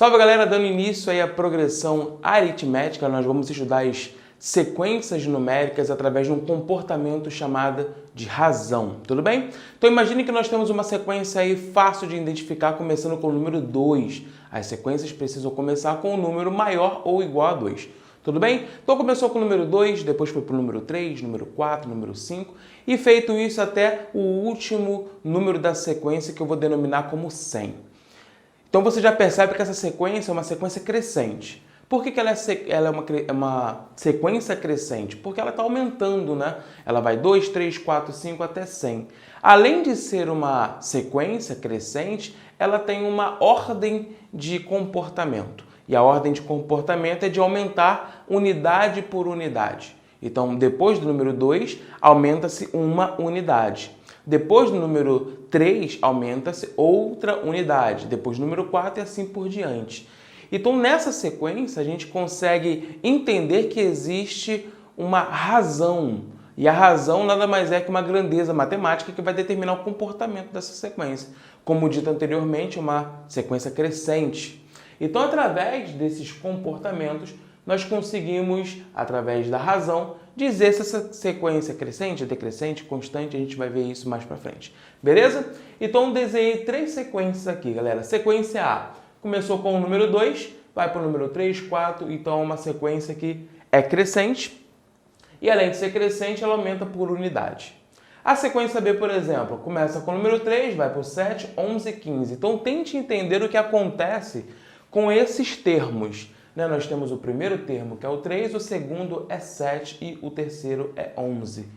Salve galera, dando início aí à progressão aritmética, nós vamos estudar as sequências numéricas através de um comportamento chamado de razão, tudo bem? Então imagine que nós temos uma sequência aí fácil de identificar, começando com o número 2. As sequências precisam começar com um número maior ou igual a 2. Tudo bem? Então começou com o número 2, depois foi para o número 3, número 4, número 5 e feito isso até o último número da sequência que eu vou denominar como 100. Então você já percebe que essa sequência é uma sequência crescente. Por que ela é uma sequência crescente? Porque ela está aumentando, né? Ela vai 2, 3, 4, 5 até 100. Além de ser uma sequência crescente, ela tem uma ordem de comportamento. E a ordem de comportamento é de aumentar unidade por unidade. Então, depois do número 2, aumenta-se uma unidade. Depois do número 3, aumenta-se outra unidade. Depois do número 4 e assim por diante. Então, nessa sequência, a gente consegue entender que existe uma razão. E a razão nada mais é que uma grandeza matemática que vai determinar o comportamento dessa sequência. Como dito anteriormente, uma sequência crescente. Então, através desses comportamentos, nós conseguimos, através da razão, dizer se essa sequência é crescente, decrescente, constante, a gente vai ver isso mais pra frente. Beleza? Então, desenhei 3 sequências aqui, galera. Sequência A começou com o número 2, vai para o número 3, 4, então é uma sequência que é crescente. E além de ser crescente, ela aumenta por unidade. A sequência B, por exemplo, começa com o número 3, vai para o 7, 11 e 15. Então, tente entender o que acontece com esses termos. Nós temos o primeiro termo, que é o 3, o segundo é 7 e o terceiro é 11.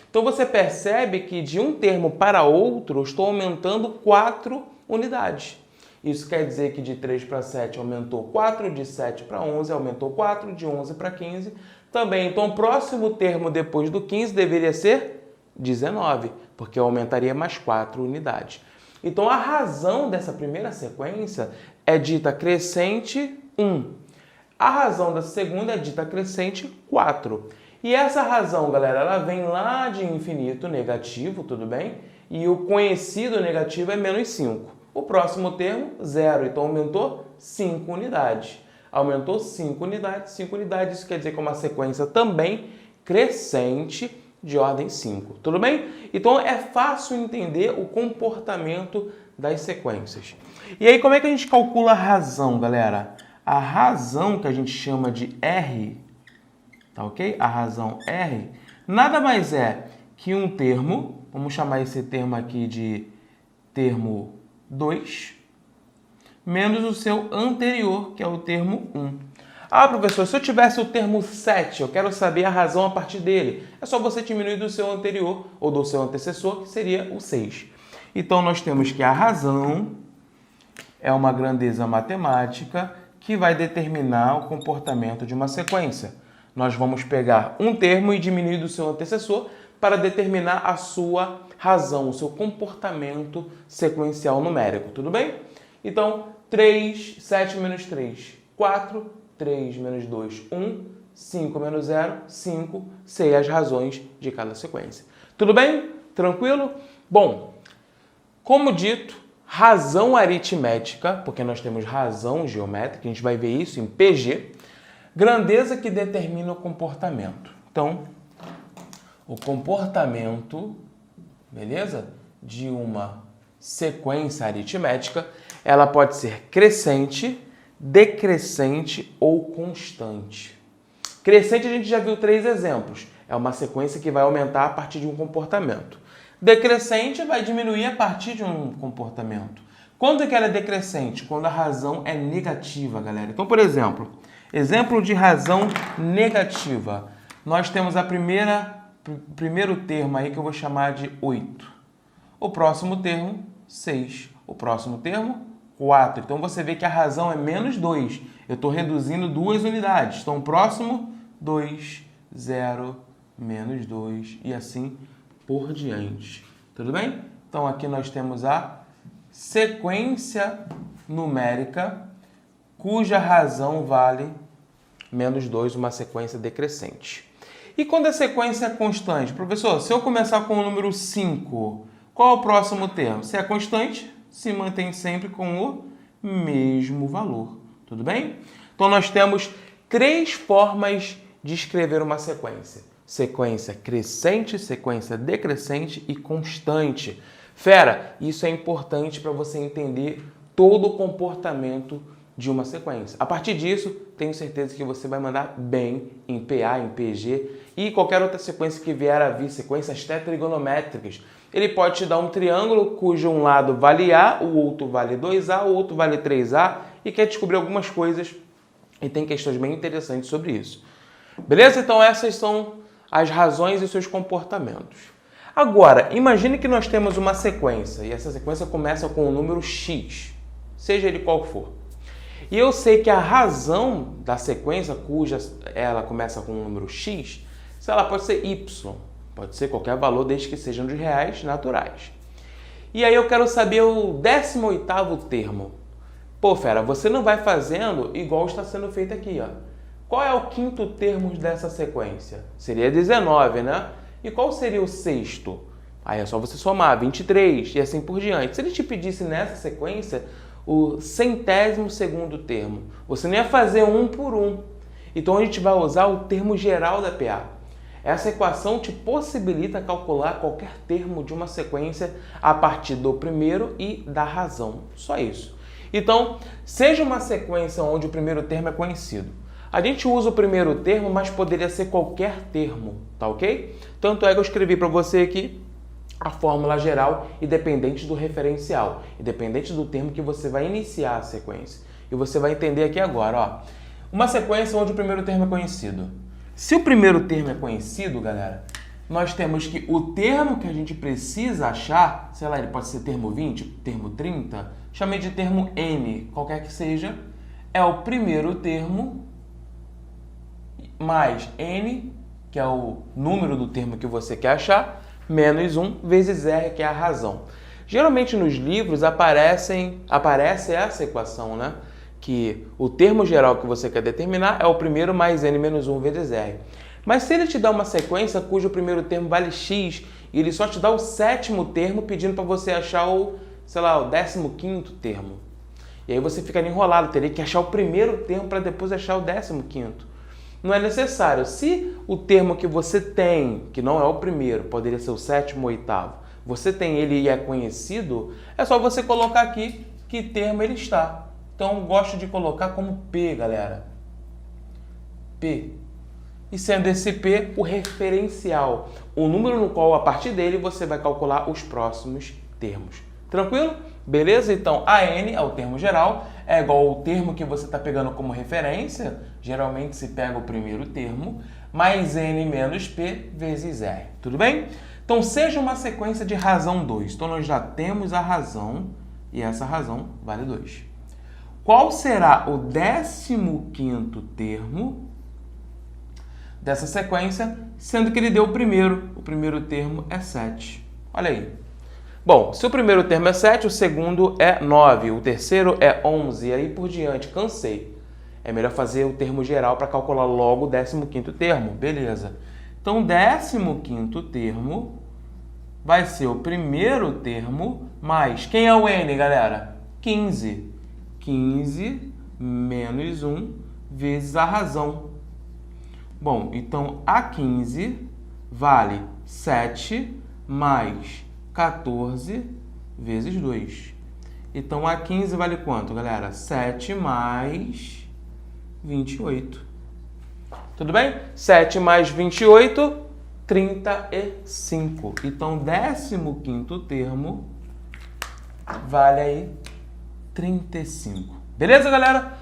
Então, você percebe que de um termo para outro, eu estou aumentando 4 unidades. Isso quer dizer que de 3 para 7 aumentou 4, de 7 para 11 aumentou 4, de 11 para 15 também. Então, o próximo termo depois do 15 deveria ser 19, porque eu aumentaria mais 4 unidades. Então, a razão dessa primeira sequência é dita crescente 1. A razão da segunda é dita crescente 4. E essa razão, galera, ela vem lá de infinito negativo, tudo bem? E o conhecido negativo é menos 5. O próximo termo, 0. Então, aumentou 5 unidades. Aumentou 5 unidades. 5 unidades, isso quer dizer que é uma sequência também crescente de ordem 5. Tudo bem? Então, é fácil entender o comportamento das sequências. E aí, como é que a gente calcula a razão, galera? A razão que a gente chama de R, tá ok? A razão R nada mais é que um termo, vamos chamar esse termo aqui de termo 2, menos o seu anterior, que é o termo 1. Ah, professor, se eu tivesse o termo 7, eu quero saber a razão a partir dele. É só você diminuir do seu anterior ou do seu antecessor, que seria o 6. Então, nós temos que a razão é uma grandeza matemática que vai determinar o comportamento de uma sequência. Nós vamos pegar um termo e diminuir do seu antecessor para determinar a sua razão, o seu comportamento sequencial numérico, tudo bem? Então, 3, 7 menos 3, 4, 3 menos 2, 1, 5 menos 0, 5, sei as razões de cada sequência. Tudo bem? Tranquilo? Bom, como dito, razão aritmética, porque nós temos razão geométrica, a gente vai ver isso em PG, grandeza que determina o comportamento. Então, o comportamento, beleza? De uma sequência aritmética, ela pode ser crescente, decrescente ou constante. Crescente a gente já viu 3 exemplos. É uma sequência que vai aumentar a partir de um comportamento. Decrescente vai diminuir a partir de um comportamento. Quando é que ela é decrescente? Quando a razão é negativa, galera. Então, por exemplo, exemplo de razão negativa. Nós temos primeiro termo aí que eu vou chamar de 8. O próximo termo, 6. O próximo termo, 4. Então, você vê que a razão é menos 2. Eu estou reduzindo 2 unidades. Então, o próximo, 2, 0, menos 2 e assim por diante. Tudo bem? Então, aqui nós temos a sequência numérica cuja razão vale menos 2, uma sequência decrescente. E quando a sequência é constante? Professor, se eu começar com o número 5, qual é o próximo termo? Se é constante, se mantém sempre com o mesmo valor. Tudo bem? Então nós temos 3 formas de escrever uma sequência. Sequência crescente, sequência decrescente e constante. Fera, isso é importante para você entender todo o comportamento de uma sequência. A partir disso, tenho certeza que você vai mandar bem em PA, em PG e qualquer outra sequência que vier a vir, sequências tetragonométricas. Ele pode te dar um triângulo cujo um lado vale A, o outro vale 2A, o outro vale 3A e quer descobrir algumas coisas e tem questões bem interessantes sobre isso. Beleza? Então essas são as razões e seus comportamentos. Agora, imagine que nós temos uma sequência e essa sequência começa com o número x, seja ele qual for. E eu sei que a razão da sequência, cuja ela começa com o número x, ela pode ser y, pode ser qualquer valor desde que sejam de reais naturais. E aí eu quero saber o 18º termo. Pô, fera, você não vai fazendo igual está sendo feito aqui, ó. Qual é o 5º termo dessa sequência? Seria 19, né? E qual seria o 6º? Aí é só você somar, 23 e assim por diante. Se ele te pedisse nessa sequência o 100º termo, você não ia fazer um por um. Então a gente vai usar o termo geral da PA. Essa equação te possibilita calcular qualquer termo de uma sequência a partir do primeiro e da razão. Só isso. Então, seja uma sequência onde o primeiro termo é conhecido. A gente usa o primeiro termo, mas poderia ser qualquer termo, tá ok? Tanto é que eu escrevi para você aqui a fórmula geral independente do referencial, independente do termo que você vai iniciar a sequência. E você vai entender aqui agora, ó. Uma sequência onde o primeiro termo é conhecido. Se o primeiro termo é conhecido, galera, nós temos que o termo que a gente precisa achar, sei lá, ele pode ser termo 20, termo 30, chamei de termo N, qualquer que seja, é o primeiro termo mais N, que é o número do termo que você quer achar, menos 1 vezes R, que é a razão. Geralmente nos livros aparece essa equação, né? Que o termo geral que você quer determinar é o primeiro mais N menos 1 vezes R. Mas se ele te dá uma sequência cujo primeiro termo vale X e ele só te dá o 7º termo pedindo para você achar o, sei lá, o 15º termo. E aí você fica enrolado, teria que achar o primeiro termo para depois achar o 15º. Não é necessário. Se o termo que você tem, que não é o primeiro, poderia ser o 7º ou 8º, você tem ele e é conhecido, é só você colocar aqui que termo ele está. Então, gosto de colocar como P, galera. P. E sendo esse P o referencial, o número no qual, a partir dele, você vai calcular os próximos termos. Tranquilo? Beleza? Então, a N é o termo geral, é igual ao termo que você está pegando como referência, geralmente se pega o primeiro termo, mais N menos P vezes R. Tudo bem? Então, seja uma sequência de razão 2. Então, nós já temos a razão e essa razão vale 2. Qual será o 15º termo dessa sequência, sendo que ele deu o primeiro? O primeiro termo é 7. Olha aí. Bom, se o primeiro termo é 7, o segundo é 9, o terceiro é 11, e aí por diante. Cansei. É melhor fazer o termo geral para calcular logo o 15º termo. Beleza. Então, o 15º termo vai ser o primeiro termo mais... Quem é o N, galera? 15. 15 menos 1 vezes a razão. Bom, então a 15 vale 7 mais 14 vezes 2. Então a 15 vale quanto, galera? 7 mais 28. Tudo bem? 7 mais 28, 35. Então, 15º termo vale aí 35. Beleza, galera?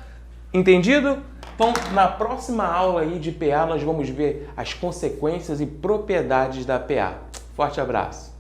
Entendido? Então, na próxima aula aí de PA, nós vamos ver as consequências e propriedades da PA. Forte abraço!